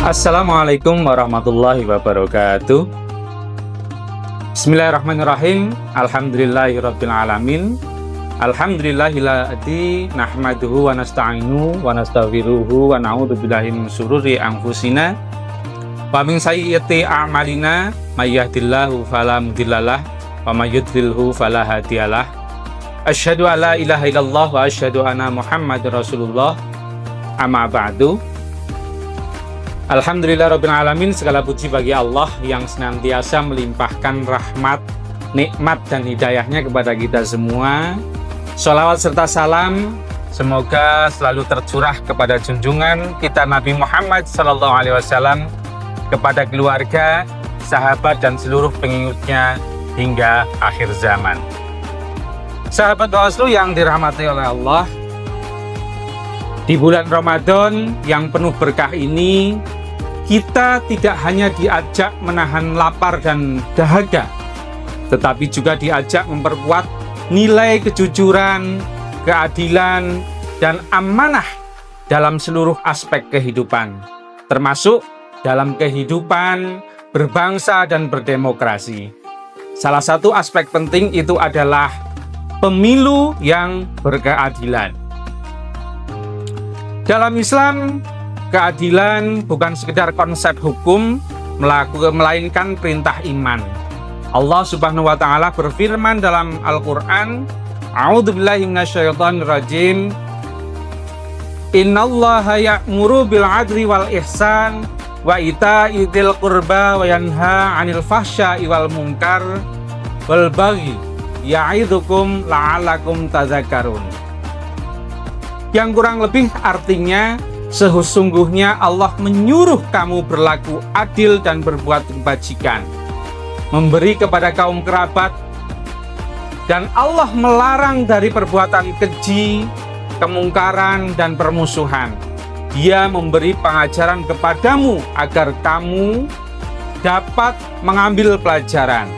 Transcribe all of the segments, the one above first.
Assalamualaikum warahmatullahi wabarakatuh. Bismillahirrahmanirrahim. Alhamdulillahirabbil alamin. Alhamdulillahilladzi nahmaduhu wa nasta'inu wa nastaghfiruhu wa na'udzu billahi min syururi anfusina wa min sayyiati a'malina may yahdihillahu fala mudhillalah wa may yudhlilhu fala hadiyalah. Asyhadu an la ilaha illallah wa asyhadu anna Muhammadar Rasulullah. Amma ba'du. Alhamdulillahirabbil alamin, segala puji bagi Allah yang senantiasa melimpahkan rahmat, nikmat dan hidayahnya kepada kita semua. Sholawat serta salam semoga selalu tercurah kepada junjungan kita Nabi Muhammad SAW, kepada keluarga, sahabat dan seluruh pengikutnya hingga akhir zaman. Sahabat Bawaslu yang dirahmati oleh Allah, di bulan Ramadan yang penuh berkah ini, kita tidak hanya diajak menahan lapar dan dahaga, tetapi juga diajak memperkuat nilai kejujuran, keadilan, dan amanah dalam seluruh aspek kehidupan, termasuk dalam kehidupan berbangsa dan berdemokrasi. Salah satu aspek penting itu adalah pemilu yang berkeadilan. Dalam Islam, keadilan bukan sekedar konsep hukum, melainkan perintah iman. Allah Subhanahu wa taala berfirman dalam Al-Qur'an, A'udzubillahi minasyaitonirrajim. Innallaha ya'muru bil 'adli wal ihsan wa ita'i dzil qurba wa yanha 'anil fahsya'i wal munkar wal baghi ya'idzukum la'allakum tadzakkarun. Yang kurang lebih artinya, sesungguhnya Allah menyuruh kamu berlaku adil dan berbuat kebajikan, memberi kepada kaum kerabat, dan Allah melarang dari perbuatan keji, kemungkaran, dan permusuhan. Dia memberi pengajaran kepadamu agar kamu dapat mengambil pelajaran.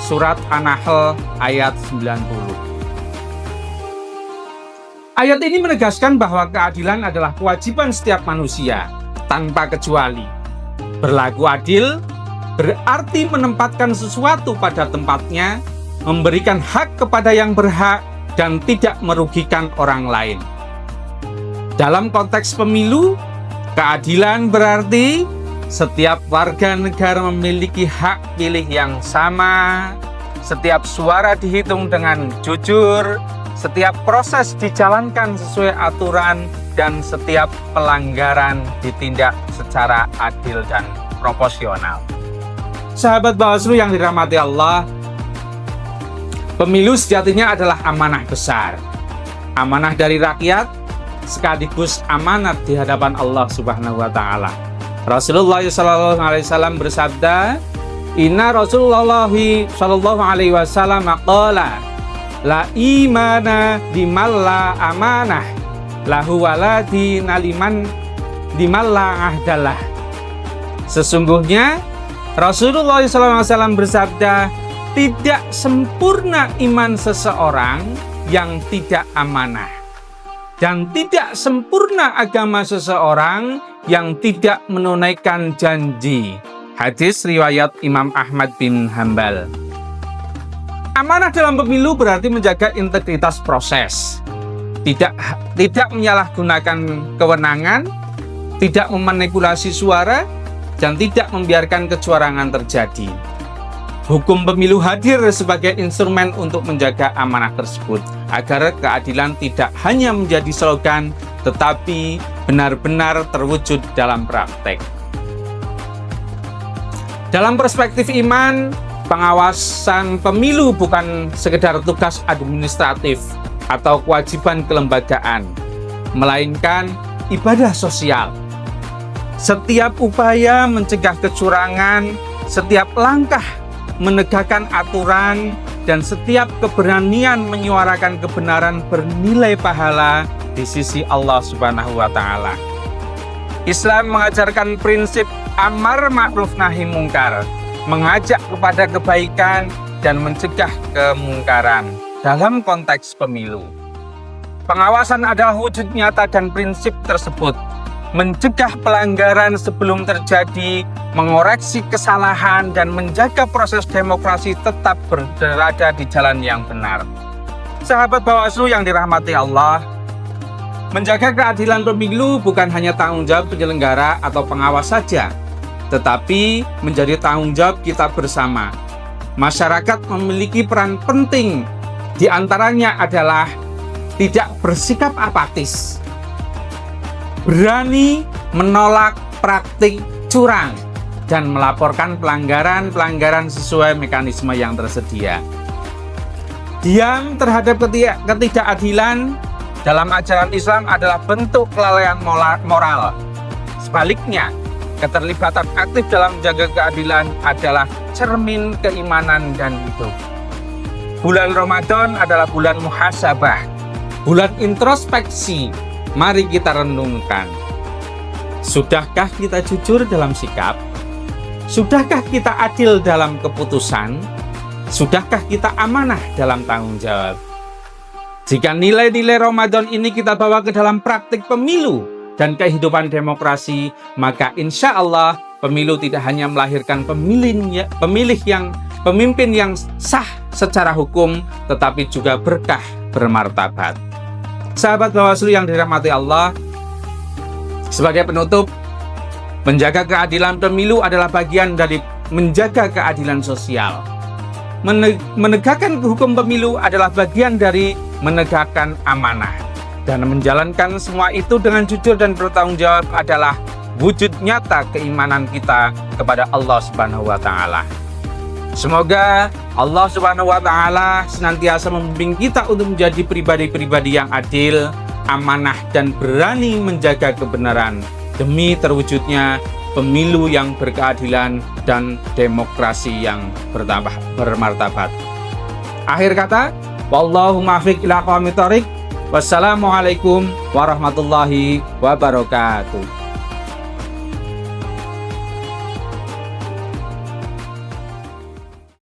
Surat An-Nahl ayat 90. Ayat ini menegaskan bahwa keadilan adalah kewajiban setiap manusia, tanpa kecuali. Berlaku adil berarti menempatkan sesuatu pada tempatnya, memberikan hak kepada yang berhak, dan tidak merugikan orang lain. Dalam konteks pemilu, keadilan berarti setiap warga negara memiliki hak pilih yang sama, setiap suara dihitung dengan jujur, setiap proses dijalankan sesuai aturan, dan setiap pelanggaran ditindak secara adil dan proporsional. Sahabat Bawaslu yang dirahmati Allah, pemilu sejatinya adalah amanah besar. Amanah dari rakyat, sekaligus amanat di hadapan Allah Subhanahu wa taala. Rasulullah SAW bersabda, Inna Rasulullah SAW qala, la imana dimalla amanah lahu waladi naliman dimalla ahdalah. Sesungguhnya Rasulullah SAW bersabda, tidak sempurna iman seseorang yang tidak amanah, dan tidak sempurna agama seseorang yang tidak menunaikan janji. Hadis riwayat Imam Ahmad bin Hanbal. Amanah dalam pemilu berarti menjaga integritas proses, tidak menyalahgunakan kewenangan, tidak memanipulasi suara, dan tidak membiarkan kecurangan terjadi. Hukum pemilu hadir sebagai instrumen untuk menjaga amanah tersebut, agar keadilan tidak hanya menjadi slogan, tetapi benar-benar terwujud dalam praktek. Dalam perspektif iman, pengawasan pemilu bukan sekedar tugas administratif atau kewajiban kelembagaan, melainkan ibadah sosial. Setiap upaya mencegah kecurangan, setiap langkah menegakkan aturan, dan setiap keberanian menyuarakan kebenaran bernilai pahala di sisi Allah Subhanahu wa taala. Islam mengajarkan prinsip amar ma'ruf nahi mungkar, mengajak kepada kebaikan dan mencegah kemungkaran dalam konteks pemilu. Pengawasan adalah wujud nyata dan prinsip tersebut mencegah pelanggaran sebelum terjadi, mengoreksi kesalahan, dan menjaga proses demokrasi tetap berada di jalan yang benar. Sahabat Bawaslu yang dirahmati Allah, menjaga keadilan pemilu bukan hanya tanggung jawab penyelenggara atau pengawas saja, tetapi menjadi tanggung jawab kita bersama. Masyarakat memiliki peran penting, di antaranya adalah tidak bersikap apatis, berani menolak praktik curang, dan melaporkan pelanggaran-pelanggaran sesuai mekanisme yang tersedia. Diam terhadap ketidakadilan dalam ajaran Islam adalah bentuk kelalaian moral. Sebaliknya, keterlibatan aktif dalam menjaga keadilan adalah cermin keimanan dan hidup. Bulan Ramadan adalah bulan muhasabah, bulan introspeksi. Mari kita renungkan. Sudahkah kita jujur dalam sikap? Sudahkah kita adil dalam keputusan? Sudahkah kita amanah dalam tanggung jawab? Jika nilai-nilai Ramadan ini kita bawa ke dalam praktik pemilu dan kehidupan demokrasi, maka insya Allah pemilu tidak hanya melahirkan pemimpin yang sah secara hukum, tetapi juga berkah bermartabat. Sahabat Bawaslu yang dirahmati Allah, sebagai penutup, menjaga keadilan pemilu adalah bagian dari menjaga keadilan sosial. Menegakkan hukum pemilu adalah bagian dari menegakkan amanah. Dan menjalankan semua itu dengan jujur dan bertanggung jawab adalah wujud nyata keimanan kita kepada Allah Subhanahu wa Ta'ala. Semoga Allah Subhanahu wa Ta'ala senantiasa membimbing kita untuk menjadi pribadi-pribadi yang adil, amanah, dan berani menjaga kebenaran demi terwujudnya pemilu yang berkeadilan dan demokrasi yang bermartabat. Akhir kata, wallahu muwaffiq ila aqwamit thoriq. Wassalamualaikum warahmatullahi wabarakatuh.